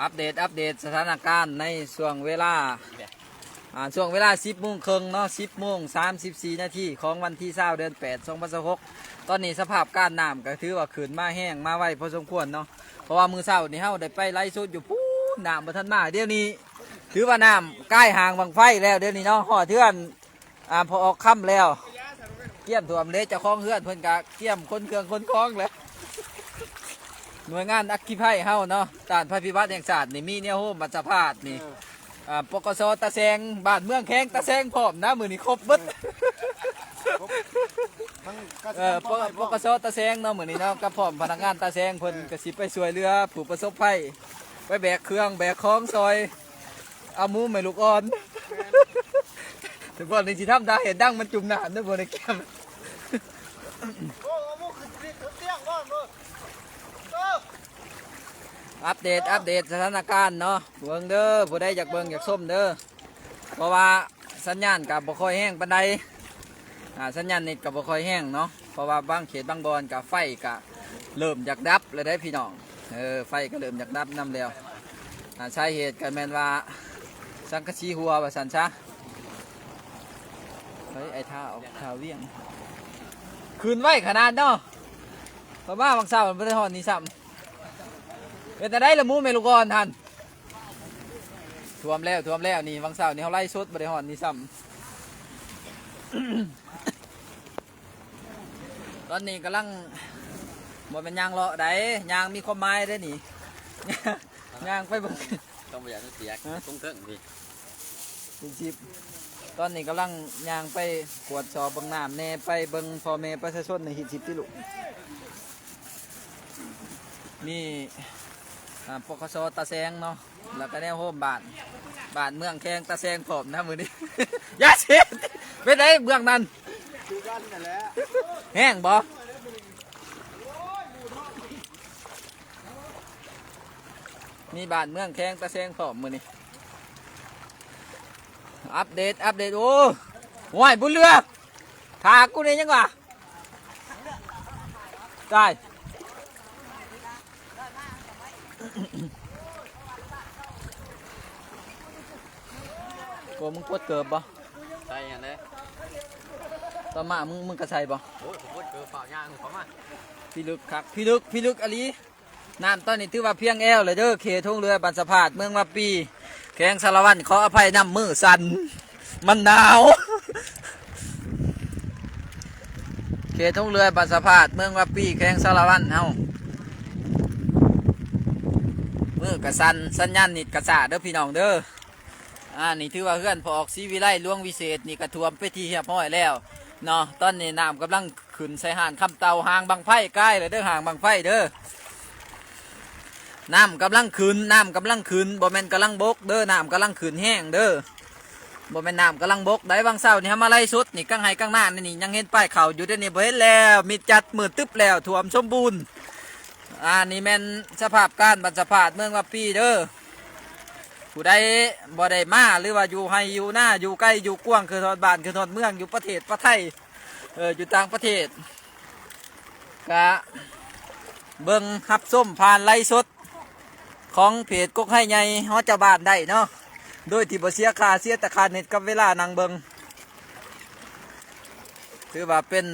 อัปเดตสถานการณ์ในช่วงเวลา10 โมงครึ่งเนาะ10 โมง 34 นาทีของวันที่20 เดือน 8 2026ตอนนี้สภาพการน้ำก็ถือว่าขึ้นมาแห้งมาไวพอสมควรเนาะเพราะว่ามือเช้านี่เฮาได้ไปไล่สุดอยู่ปู๊น้ำบ่ทันมาเดี๋ยวนี้ถือว่าน้ำใกล้ห่างบังไฟแล้วเดี๋ยวนี้เนาะห่อเทือนพอออกค่ำแล้วเกี่ยมถ่วมเละจะคล้องเฮือนเพิ่นกะเกี่ยมคนเครื่องคนคล้องแล้วหน่วยงานอัคคีภัยเฮาเนาะด้านภัยพิบัติแห่งชาตินี่มีเนี่ยโฮมบัตรสภาพนี่ปกสตะแซงบ้านเมืองแข้งตะแซงพร้อมนะมื้อนี้ครบเบิดปกสตะแซงเนาะมื้อนี้เนาะกับพร้อมพนักงานตะแซงเพิ่นก็สิไปช่วยเหลือผู้ประสบภัยไปแบกเครื่องแบกของซอยเอาหมูแม่ลูกอ่อนถึงบ่นี่สิทำได้เห็นดังมันจุ่มน้ำเด้อบ่ได้แก้มอัปเดตสถานการณ์เนาะเบิ่งเด้อผู้ใดอยากเบิ่งอยากส้มเด้อเพราะว่าสัญญาณกับบ่ค่อยแห้งปานใดสัญญาณเน็ตกับบ่ค่อยแห้งเนาะเพราะว่าบางเขตบางบอนกับไฟก็เริ่มอยากดับเลยได้พี่น้องไฟก็เริ่มอยากดับนำแล้วสาเหตุก็แม่นว่าสังกะสีหัวว่าซั่นซะเฮ้ยไอ้ท่าเวียงคืนไว้ขนาดเนาะเพราะว่าบางเช้ามันบ่ได้ฮอดนี่ซ้ำเป็นแต่ได้ละมูเมลูกอนท่านท่วมแล้วนี่วังเสาร์นี่เขาไล่สดบริหารนี่ซ้ำตอนนี้กำลังหมดเป็นยางเลาะได้ยางมีความหมายได้หนิยางไปเบิ่งต้องประหยัดเสียต้องเถิงพี่จิบตอนนี้กำลังยางไปกวดสอบเบิ่งน้ำแน่ไปเบิ่งพ่อแม่ประชาชนในหินจิบที่ลุมีปกสตะแซงเนาะแล้วก็แนวโฮมบ้านเมืองแข้งตะแซงผมนะมือนี้ ยาเสียเป็นไงเมืองนั้นแห้งบ่มีบ้านเมืองแข้งตะแซงผมมือนี้อัปเดตโอ้โหบุญเรือถากูนี่ยังวะได้โกมึงกดเกิบบ่ใช่ยังไงต่อมามึงกระใส่บ่โอ้ยผมกดเกิบเปล่ายางของเขามาพี่ลึกคักพี่ลึกอลีน้ำตอนนี้ถือว่าเพียงแอวเลยเด้อเขตทุ่งเรือบันสะพาดเมืองมาปีแข้งสารวัตรขออภัยน้ำมือสั่นมันหนาวเขตทุ่งเรือบันสะพาดเมืองมาปีแข้งสารวัตรเฮามือกระสันสัญญาณนิดกระสาเด้อพี่น้องเด้อนี่ถือว่าเพื่อนพอออกซีวิไลล่วงวิเศษนี่กระท่วมไปที่เรียบร้อยแล้วเนาะตอนนี้น้ำกำลังขึ้นใส่ห่านคำเตาห่างบางไผ่ใกล้เลยเด้อห่างบางไผ่เด้อน้ำกำลังขึ้นบ่แม่นกำลังบกเด้อน้ำกำลังขึ้นแห้งเด้อบ่แม่นน้ำกำลังบกได้บางเช้านี่ทำอะไรสุดนี่กังไห้กังหน้านี่ยังเห็นป้ายเขาอยู่เด้อนี่บ่เห็นแล้วมีจัดมืดตึ๊บแล้วท่วมสมบูรณ์นี่แม่นสภาพการบรรสะพาดเมืองว่าปีเด้อผู้ใดบ่ได้มาหรือว่าอยู่ให้อยู่หน้าอยู่ใกล้อยู่กว้างคือทอดบ้านคือทอดเมืองอยู่ประเทศไทยอยู่ต่างประเทศกะเบิ่งฮับส้มผ่านไลฟ์สดของเพจกกให้ใหญ่ฮอดเจ้าบ้านได้เนาะโดยที่บ่เสียค่าเสียแต่ค่าเน็ตกับเวลานั่งเบิ่งถือว่าเป็น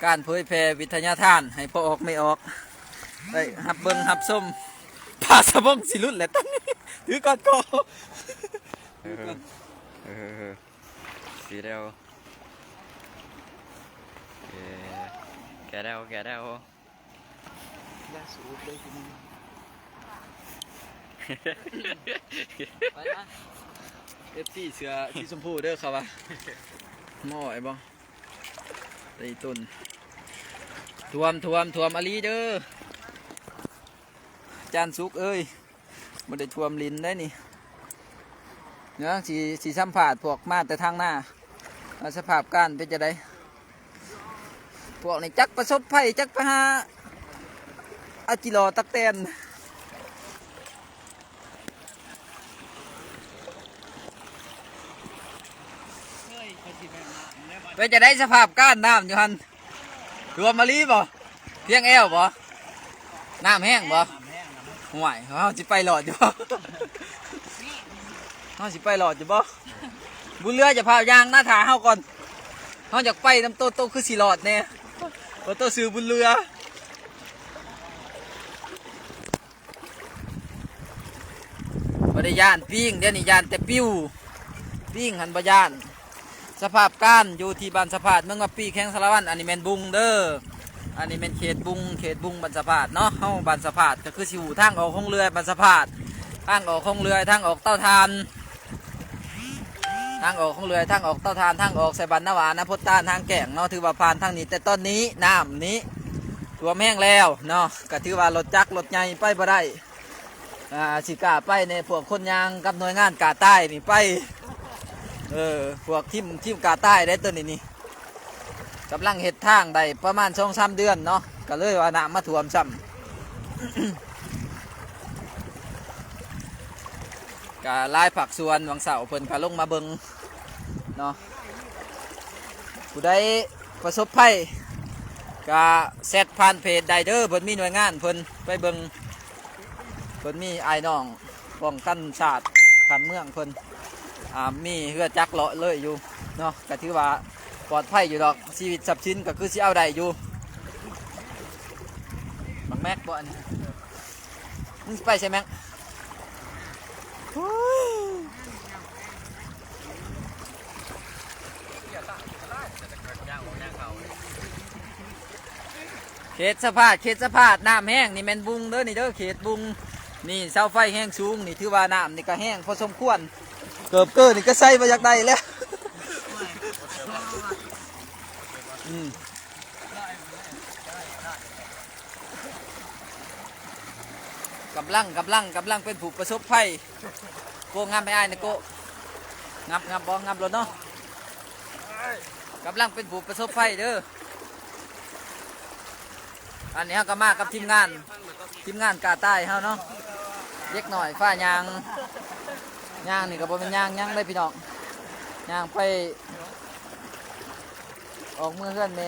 การเผยแพร่วิทยาทานให้พอออกไม่ออกได้ฮับเบิ่งฮับส้มพาสมองสิรุ่นแหละตอนนี้ถือก่อนสีเดียวแกเดียวไปนะFC เสือสีชมพูเด้อครับว่าหม้อไอ้บ่ไอ้ต้นท่วมอลีเด้อจานสุกเอ้ยมันได้ท่วมลิ้นได้นี่เนาะสีสัมผัสพวกมาแต่ทางหน้าสภาพการเป็นจะได้พวกนี้จักประสบภัยจักไปหาอาจิรอตักแตนเป็นจะได้สภาพการน้ำอยู่หันท่วมมาลีบ่เพียงแอวบ่น้ำแห้งบ่ ห่วยเฮาสิไปหลอดอยู่บ่ เฮาสิไปหลอดอยู่บ่บุญเรือจะพายางหน้าถาเฮาก่อนเฮาอยากไปน้ำโตคือสิหลอดแน่บ่โตซื้อบุญเรือบ่ได้ย่านปิ้งเดี๋ยวนี้ย่านแต่ปิ้วปิ้งหันบ่ย่านสภาพการอยู่ที่บ้านสะพาดเมืองว่าปีแข้งสารวัตรอันนี้แม่นบุงเด้ออันนี้แม่นเขตบุงบ้านสะพาดเนาะเฮาบ้านสะพาดก็คือสิหูทางออกของเรือบ้านสะพาดทางออกของเรือทางออกเต้าทานทางออกของเรือทางออกเต้าทานทางออกใส่บันนาวานะพดตานทางแก่งเนาะถือว่าผ่านทางนี้แต่ตอนนี้น้ำนี้ท่วมแห้งแล้วเนาะก็ถือว่ารถจักรรถใหญ่ไปบ่ได้สิกล้าไปในพวกคนยางกับหน่วยงานกาใต้นี่ไปพวกทีมกาใต้ได้ตัวนี้นี่กำลังเห็ดทางได้ประมาณ2-3 เดือนเนาะก็เลยว่าน้ำมาท่วมซ้ำ ก็ลายผักสวนวังเสาเพิ่นก็ลงมาเบิงเนาะผู้ใดประสบภัยก็แซดผ่านเพจไดเดอร์เพิ่นมีหน่วยงานเพิ่นไปเบิงเพิ่นมีไอ้น้องป้องกันชาติขันเมืองเพิ่นมีเรือจักรเลาะเลยอยู่เนาะก็ถือว่าปลอดภัยอยู่ดอกชีวิตทรัพย์สินก็คือสิเอาได้อยู่บักแม็กบ่อันนี้มึงสิไปใช่ไหมเขตสะพาดน้ำแห้งนี่แม่นบุงเด้อนี่เด้อเขตบุงนี่เสาไฟแห้งสูงนี่ถือว่าน้ำนี่ก็แห้งพอสมควรเกือบเกินนี่ก็ใส่มาจากใดแล้วกำลังเป็นผู้ประสบภัยโกงับไม่อายนะโกงับบ่งับรถเนาะกำลังเป็นผู้ประสบภัยเด้ออันนี้เขาก็มากับทีมงานกาใต้เขาเนาะเล็กหน่อยฝ้ายางนี่ก็บ่เป็นยางได้พี่น้องยางไปออกเมื่อเพื่อนเม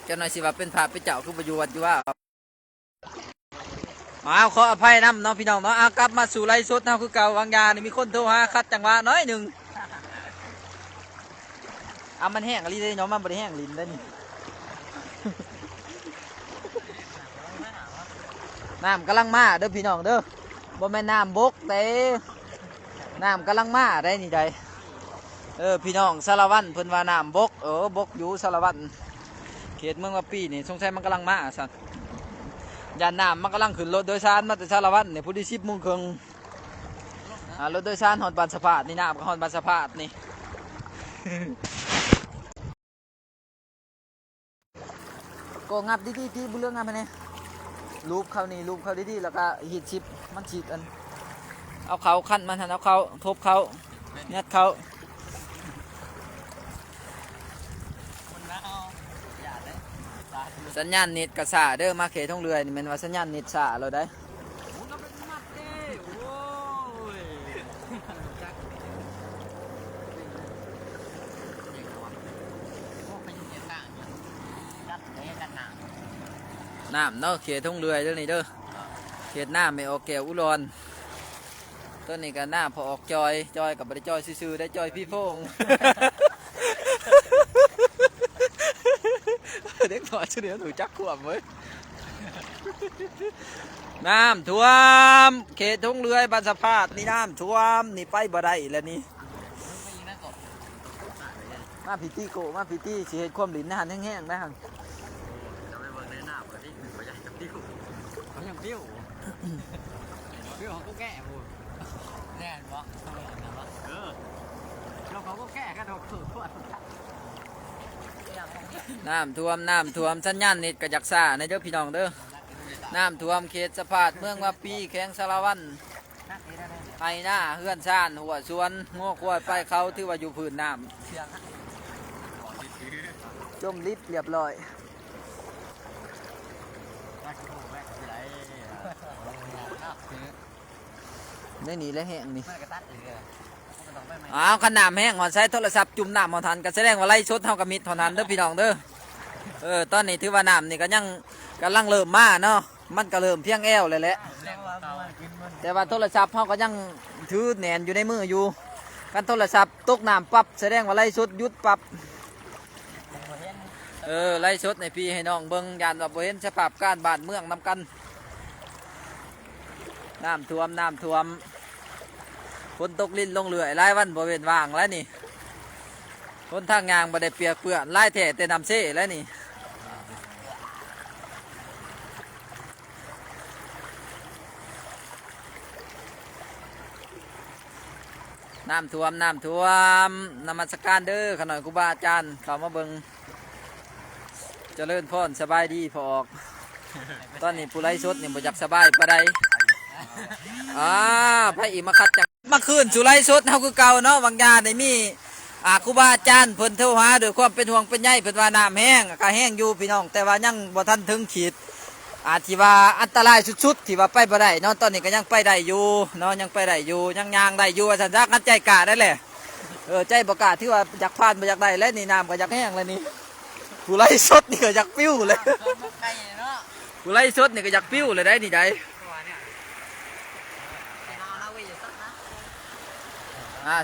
เจ้าหน่อยสิว่าเป็นภาพไปเจ้าคือประยุวัดอยู่ว่าขออภัยนำเนาะพี่น้องเนาะกลับมาสู่ไลฟ์สดเนาะคือเก่าวางยานี่มีคนโทรหาคัดจังหวะน้อยหนึ่งมันแห้งอะไรได้เนาะมันบริแห้งลิ้นได้นี่ น้ำกำลังมาเด้อพี่น้องเด้อบ่แม่นน้ำบกแต่น้ำกำลังมาได้นี่ได้พี่น้องสารวัตรเพิ่นว่าน้ำบกบกอยู่สารวัตรเขตเมืองว่าปีนี่สงสัยมันกำลังมาสั่นยานน้ำมันกำลังขึ้นรถโดยสารมาแต่สารวัตรเนี่ยผู้ที่10 โมงครึ่งรถโดยสารฮอดบ้านสะพาดนี่น้ำก็ฮอดบ้านสะพาดนี่ ก็งับดีๆที่บุเรื่องงับไปเนี่ยรูปเขาดีๆแล้วก็หีดชิปมันฉีดอันเอาเขาขั้นมันเอาเขาทบเขายัดเขาสัญญาณเน็ตกระสาเด้อมาเขตท่องเรือนี่มันว่าสัญญาณเน็ตสาเราได้น้ำเนาะเขตท่องเรือเด้อนี่เด้อเขตน้ำไม่ออกแก้วอุรอนต้นนี้ก็หน้าพอออกจอยกับบริจอยซื่อๆได้จอยพี่โพง เด็กหน่อยเฉลียวหนูจักขวบเว้ยน้ำท่วมเขตท่องเรือบ้านสะพาดนี่น้ำท่วมนี่ไปบ่ได้แล้วนี่มาพิตี้โกมาพิตี้สิเห็นความหลินนะฮันแห้งๆนะฮันเขายังปิ้วเขาก็แก่บูแน่นวะทำไมอย่างนั้นวะเราเขาก็แก่กันถูกน้ำท่วมสัญญาณเน็ตกระจักซ่าในเด้อพี่น้องเด้อน้ำท่วมเขตสะพาดเมืองว่าปีแข้งสารวัตรไห้หน้าเฮือนซ่านหัวสวนง้อควายไปเขาถือว่าอยู่พื้นน้ำจมลิบเรียบร้อยได้หนีแล้วแห้งนี่ขนาดแห้งหอนใช้โทรศัพท์จุ่มน้ำหอนทันก็แสดงว่าไล่ชดเท่ากับมิดหอนทันเด้อพี่น้องเด้อตอนนี้ถือว่าน้ำนี่ก็ยัง กำลังเริ่มมาเนาะมันก็เริ่มเพียงแอวเลยแหละแต่ว่าโทรศัพท์เขาก็ยังถือแหนนอยู่ในมืออยู่การโทรศัพท์ตกน้ำปั๊บแสดงว่าไล่สดหยุดปั๊บไล่สดในพี่ให้น้องเบิ่งยานว่าบ่เห็นสภาพการบ้านเมืองนำกันน้ำท่วมฝนตกลิ้นลงเรื่อยหลายวันบ่เว้นว่างแล้วนี่คนทางยางบ่ได้เปียกเปื้อนไล่แท้แต่น้ำเซ่แล้วนี่น้ำท่วมนมัสการเด้อขน่อยครูบาอาจารย์เข้ามาเบิ่งเจริญพรสบายดีพอออกตอนนี้ผู้ไร้สดนี่บ่อยากสบายปานใดพระอีมาคัดจังมาคืนสุไร้สดเฮาคือเก่าเนาะบางยาได้มีครูบาอาจารย์เพิ่นโทรหาด้วยความเป็นห่วงเป็นใยเพิ่นว่าน้ำแห้งก็แห้งอยู่พี่น้องแต่ว่ายังบ่ทันถึงขีดที่ว่าอันตรายสุดๆที่ว่าไปบ่ได้เนาะตอนนี้ก็ยังไปได้อยู่เนาะยังไปได้อยู่ยังย่างได้อยู่ว่าซั่นซะกันใจกล้าได้แหละใจบ่กล้าที่ว่าอยากผ่านบ่อยากได้แล้วนี่น้ำก็อยากแห้งแล้วนี่ผู้ไร้สดนี่ก็อยากปิ้วเลยผู้ไร้สดนี่ก็อยากปิ้วเลยได้นี่ได้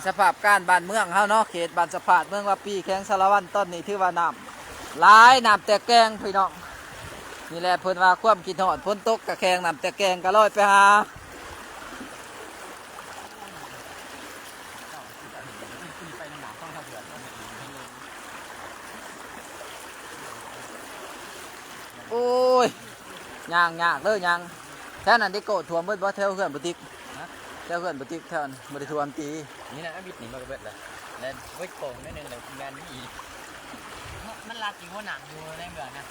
สภาพการบ้านเมืองเฮาเนาะเขตบ้านสะพานเมืองว่าปีแข้งสารวันต้นนี่ถือว่าน้ำหลายน้ำแต่แกงพี่น้องนี่แหละเพิ่นว่าความคิดฮอดฝนตกกะแขงน้ำแต่แกงก็ลอยไปหาโอ้ยย่างเลยย่างแถวนั้นได้โกดท่วมเบิดบ่แถวเพื่อนบุติกแถวเพื่อนบุติกแถวนั้นบ่ได้ท่วมตีนี่นะบิดหนีมากระเบิดเลยแล้วไว้โป่งนิดนึงเดี๋ยวแมนไม่อีมันลาจริงว่าหนังอยู่ในเมืองนะ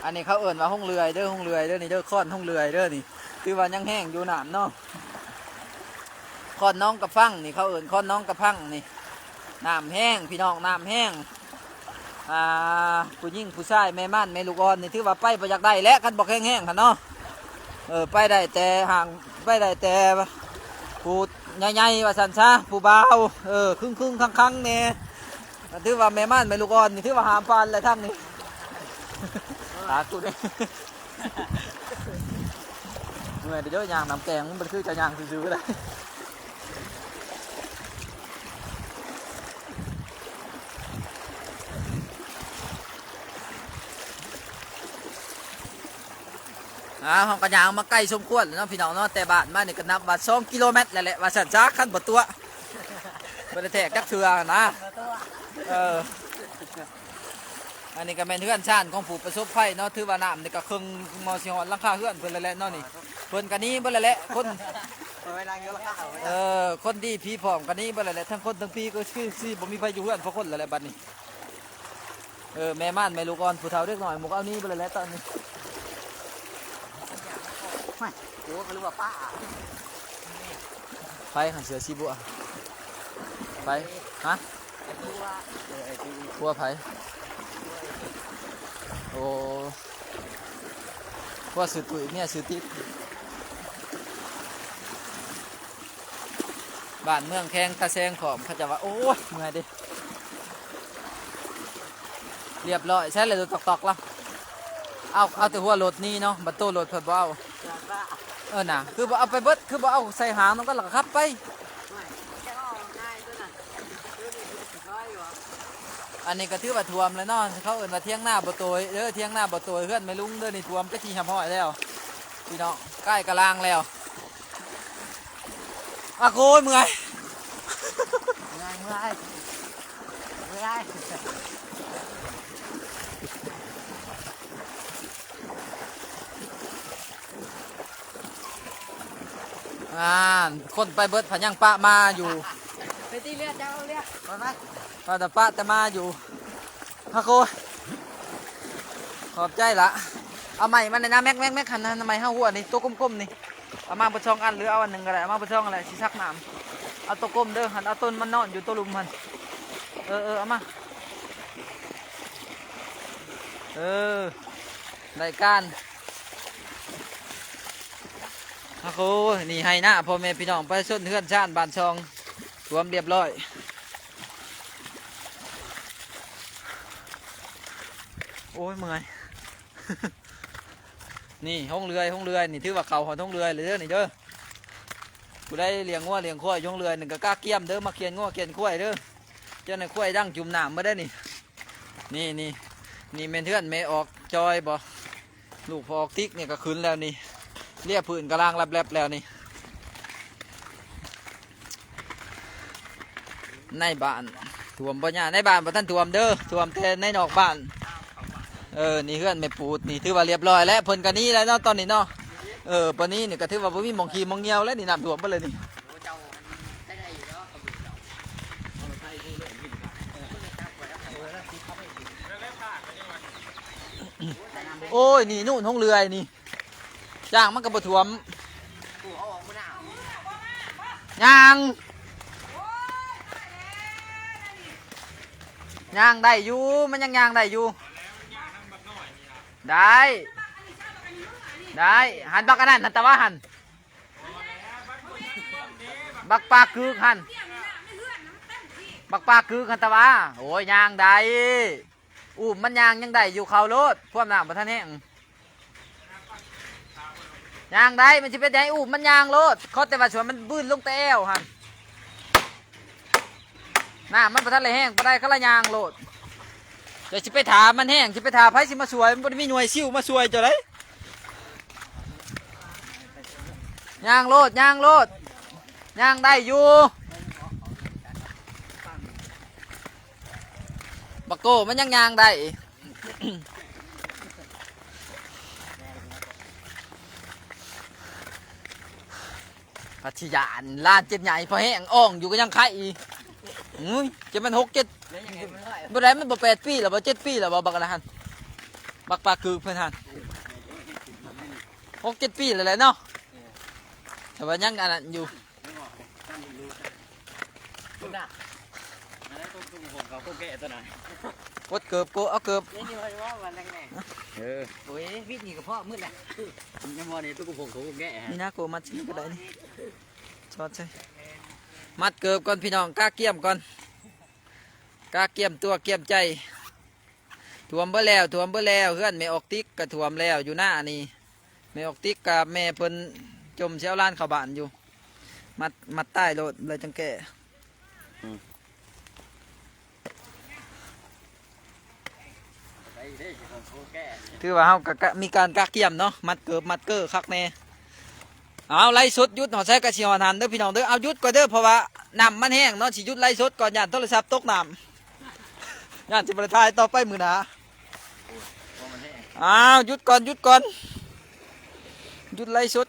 อันนี้เขาเอิ่นว่าห้องเรือเด้อนี่เด้อค้อนห้องเรือเด้อนี่คือว่ายังแห้งอยู่น้ำเนาะค้อนน้องกระพังนี่เขาเอิ่นค้อนน้องกระพังนี่น้ำแห้งพี่น้องน้ำแห้งผู้หญิงผู้ชายแม่ม่านแม่ลูกอ่อนนี่ถือว่าไปบ่อยากได้และกันบอกแห้งๆค่ะเนาะไปได้แต่ห่างไปได้แต่ผู้ใหญ่ๆว่าสันซะผู้บ่าวครึ่งคังเนี่ยถือว่าแม่ม่านแม่ลูกอ่อนนี่ถือว่าหามปานอะไรทั้งนี้ตากูเนี่ยเมื่อเดี๋ยวยางน้ำแกงมันคือจะยางซื้อๆเลยห้องกระยางมาใกล้สมควรเนาะพี่น้องเนาะแต่บ้านมาเนี่ยก็นับว่า2 กิโลเมตรแหละว่าสันซะขั้นบนตัวบนแทกจักเชือนะอันนี้ก็เป็นเฮือนชานของผู้ประสบภัยเนาะถือว่าน้ำนี่ก็ครึ่งมอสิฮอดหลังคาเฮือนเพิ่นแหละเนาะนี่เพิ่นกันนี้เบิ่แหละคนดีผีผอมกันนี้เบิ่แหละทั้งคนทั้งพี่ก็คือสิบ่มีไผอยู่เฮือนเพราะคนแหละบัดนี้แม่ม่านแม่ลูกอ่อนผู้เฒ่าเด็กน้อยหมู่เอานี้เบิ่แหละตอนนี้ไม่โอ้เขาเรียกว่าป้าไผหันเสือสีบัวไผฮะบัวไผโอ้ว่าสื่อตุ๋ยเนี่ยสื่อติ๊บบ้านเมืองแข้งตะแซงขอบเขาจะว่าโอ้ยเมื่อยดิเรียบร้อยใช่เลยตอกแล้วเอาแต่หัวรถนี่เนาะบัตโต้รถเพิ่นบ่เอาน่ะคือบ่เอาไปเบิดคือบ่เอาใส่หางมันก็หลักขับไปอันนี้ก็ถือว่าท่วมเลยเนาะเขาเอิ้นว่าเที่ยงหน้าบ่โตยเที่ยงหน้าบ่โตยเฮือนไม่ลุงนี่ท่วมก็ที่หำห้อยแล้วพี่น้องใกล้กะลางแล้วโอ้ยเมื่อยคนไปเบิดผันยังปะมาอยู่ไปตีเลือดเจ้าเลือดไปแต่ปะแต่มาอยู่โอ้ยขอบใจละเอาใหม่มาในน้ำแม็กขันนะทำไมห้าหัวนี่ตัวก้มๆนี่เอามาประชองอันหรือเอาอันหนึ่งก็ได้เอามาประชองอะไรสิซักน้ำเอาตัวก้มเด้อหันเอาต้นมันนอนอยู่ตัวลุมมันเอามาได้การโอ้ยนี่ให้หน้าพ่อแม่พี่น้องไปส้นเฮือนชานบ้านช่องรวมเรียบร้อย โอ้ยเมื่อย นี่ห้องเรือยนี่ถือว่าเขาหอห้องเรือยเลยเด้อนี่เด้อกูได้เลี้ยงงัวเลี้ยงควายห้องเรือยหนึ่งก็กล้าเกี้ยมเด้อมาเคียนงัวเคียนควายเด้อเจ้าในควายดั้งจุ่มน้ำมาได้อนี่เมนเทือนเมออกจอยบ่ลูกพอออกติ๊กเนี่ยก็ขึ้นแล้วนี่เรียบพื้นกระลางแลบๆแล้วนี่ในบ้านท่วมบ่เนี่ยในบ้านบ่ท่านท่วมเด้อท่วมแต่ในนอกบ้านนี่เพื่อนไม่ปูดนี่ถือว่าเรียบร้อยแล้วเพิ่นกันนี้แล้วเนาะตอนนี้เนาะปานนี้นี่ก็ถือว่าบ่มีหมองขี้หมองเหี่ยวแล้วนี่น้ำท่วมไปเลยนี่โอ้ยนี่นู่นห้องเรือนี่จ้างมันก็บ่ท่วมย่างได้อยู่มันยังย่างได้อยู่ได้หันบักอันนั้นหันตะว่าหันบักปลาคือหันบักปลาคือหันตะว่าโอ้ยย่างได้มันย่างยังได้อยู่เขาโลดพวกน้ำประทานแห้งย่างได้มันจะเป็นไงมันย่างโลดเขาแต่ว่าส่วนมันบื้นลงแต่เอวหันน้ำมันประทานเลยแห้งประได้เขาละย่างโลดจะไปถามมันแห้งจะไปถามไผสิมาสวยมันบ่ได้มีหน่วยซิ่วมาสวยจะได้ย่างโลดย่างได้อยู่บักโก้มันยังย่างได้ พัทยานลานเจ็บใหญ่พอแห้งอ่องอยู่ก็ยังไข่จะมัน6-7บ่ได้มันบ่8 ปีหรอบ่7 ปีหรอบ่บักอะไรหันบักปลาคือเพื่อนหัน6-7 ปีแล้วแหละเนาะแต่ว่ายังอันนั้นอยู่กดเกือบกูเอาเกือบนี่ว่าวันแรกโอ้ยวิทย์นี่กับพ่อมืดแหละยังมอนี่ตัวกูผงเขาแก่นี่นะกูมัดชิ้นก็ได้นี่ชอดใช่มัดเกือบก่อนพี่น้องกล้าเกี่ยมก่อนกล้าเกี่ยมตัวเกี่ยมใจถ่วมเบอแล้วเพื่อนไม่ออกติ๊กกระถ่วมแล้วอยู่หน้านี่ไม่ออกติ๊กกับแม่เพิ่นจมเชี่ยวล้านเข้าบ้านอยู่มัดใต้โลดเลยจังแก่คือว่าเขามีการกล้าเกี่ยมเนาะมัดเกือบมัดเกอร์คักแน่เอาไล่สดยุดหอใช้กระเชียวหันเด้อพี่น้องเด้อเอายุดก่อนเด้อเพราะว่าน้ำมันแห้งเนาะสิยุดไล่สดก่อนย่านโทรศัพท์ตกน้ำย่านสิบประทายต่อไปมือหนาเอาหยุดก่อนหยุดไล่สด